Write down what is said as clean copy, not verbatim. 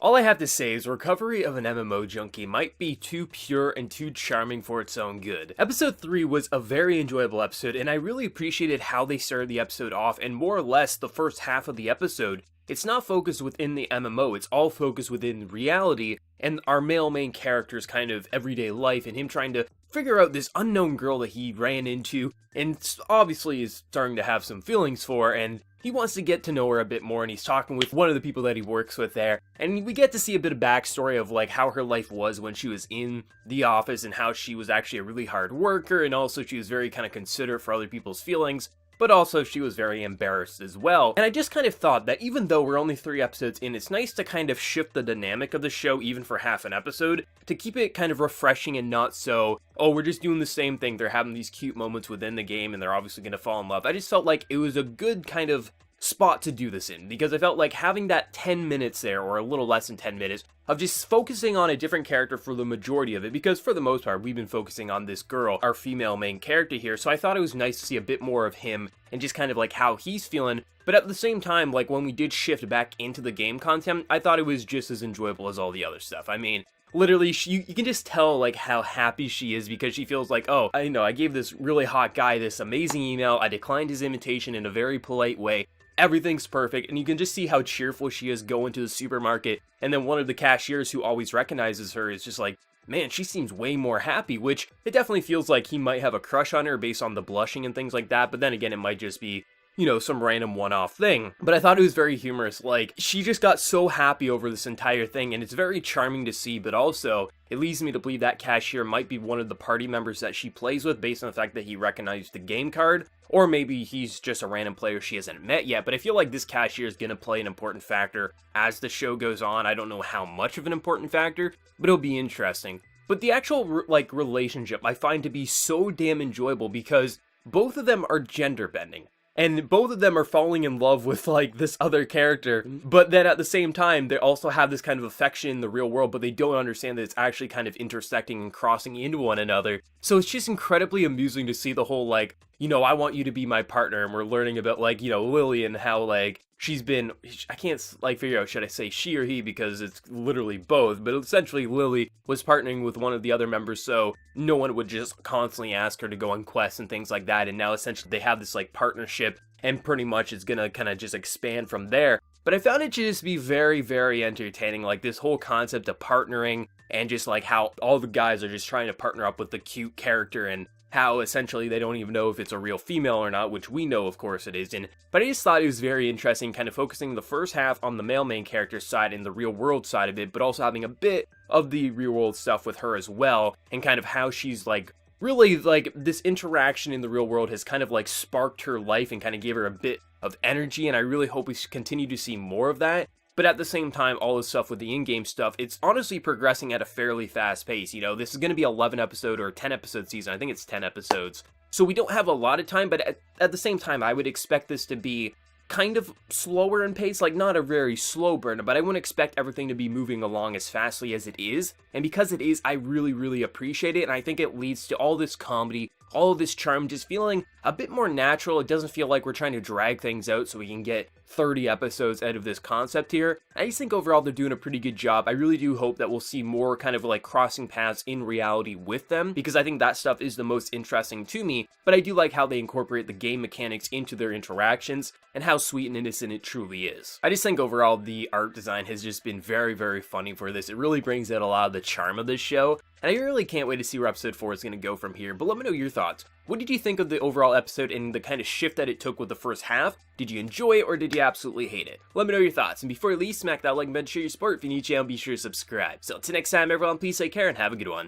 All I have to say is Recovery of an MMO Junkie might be too pure and too charming for its own good. Episode 3 was a very enjoyable episode, and I really appreciated how they started the episode off, and more or less the first half of the episode. It's not focused within the MMO, it's all focused within reality, and our male main character's kind of everyday life, and him trying to figure out this unknown girl that he ran into, and obviously is starting to have some feelings for, and he wants to get to know her a bit more, and he's talking with one of the people that he works with there, and we get to see a bit of backstory of like how her life was when she was in the office, and how she was actually a really hard worker, and also she was very kind of considerate for other people's feelings, but also she was very embarrassed as well. And I just kind of thought that even though we're only 3 episodes in, it's nice to kind of shift the dynamic of the show even for half an episode, to keep it kind of refreshing and not so, oh, we're just doing the same thing, they're having these cute moments within the game and they're obviously going to fall in love. I just felt like it was a good kind of spot to do this in, because I felt like having that 10 minutes there, or a little less than 10 minutes, of just focusing on a different character for the majority of it, because for the most part, we've been focusing on this girl, our female main character here, so I thought it was nice to see a bit more of him, and just kind of like how he's feeling, but at the same time, like when we did shift back into the game content, I thought it was just as enjoyable as all the other stuff. I mean, literally, you can just tell like how happy she is, because she feels like, oh, I know, I gave this really hot guy this amazing email, I declined his invitation in a very polite way, everything's perfect, and you can just see how cheerful she is going to the supermarket, and then one of the cashiers who always recognizes her is just like, man, she seems way more happy, which it definitely feels like he might have a crush on her based on the blushing and things like that, but then again, it might just be, you know, some random one-off thing. But I thought it was very humorous, like, she just got so happy over this entire thing, and it's very charming to see, but also, it leads me to believe that cashier might be one of the party members that she plays with based on the fact that he recognized the game card, or maybe he's just a random player she hasn't met yet, but I feel like this cashier is going to play an important factor as the show goes on. I don't know how much of an important factor, but it'll be interesting. But the actual, like, relationship I find to be so damn enjoyable, because both of them are gender bending. And both of them are falling in love with, like, this other character, but then at the same time, they also have this kind of affection in the real world, but they don't understand that it's actually kind of intersecting and crossing into one another. So it's just incredibly amusing to see the whole, like, you know, I want you to be my partner, and we're learning about, like, you know, Lily and how, like, she's been, I can't, like, figure out, should I say she or he, because it's literally both, but essentially Lily was partnering with one of the other members, so no one would just constantly ask her to go on quests and things like that, and now essentially they have this, like, partnership, and pretty much it's gonna kind of just expand from there. But I found it to just be very, very entertaining, like, this whole concept of partnering, and just, like, how all the guys are just trying to partner up with the cute character, and how essentially they don't even know if it's a real female or not, which we know of course it isn't. But I just thought it was very interesting, kind of focusing the first half on the male main character side and the real world side of it, but also having a bit of the real world stuff with her as well, and kind of how she's like, really, like, this interaction in the real world has kind of like sparked her life and kind of gave her a bit of energy, and I really hope we continue to see more of that. But at the same time, all this stuff with the in-game stuff, it's honestly progressing at a fairly fast pace. You know, this is going to be 11 episode or 10 episode season. I think it's 10 episodes. So we don't have a lot of time, but at the same time, I would expect this to be kind of slower in pace, like not a very slow burn, but I wouldn't expect everything to be moving along as fastly as it is. And because it is, I really, really appreciate it, and I think it leads to all this comedy, all of this charm just feeling a bit more natural. It doesn't feel like we're trying to drag things out so we can get 30 episodes out of this concept here. I just think overall they're doing a pretty good job. I really do hope that we'll see more kind of like crossing paths in reality with them, because I think that stuff is the most interesting to me, but I do like how they incorporate the game mechanics into their interactions, and how sweet and innocent it truly is. I just think overall the art design has just been very, very funny for this. It really brings out a lot of the charm of this show, and I really can't wait to see where episode 4 is going to go from here, but let me know your thoughts. What did you think of the overall episode and the kind of shift that it took with the first half? Did you enjoy it, or did you absolutely hate it? Let me know your thoughts, and before you leave, smack that like button to show your support. If you're new to the channel, be sure to subscribe. So until next time everyone, please take care and have a good one.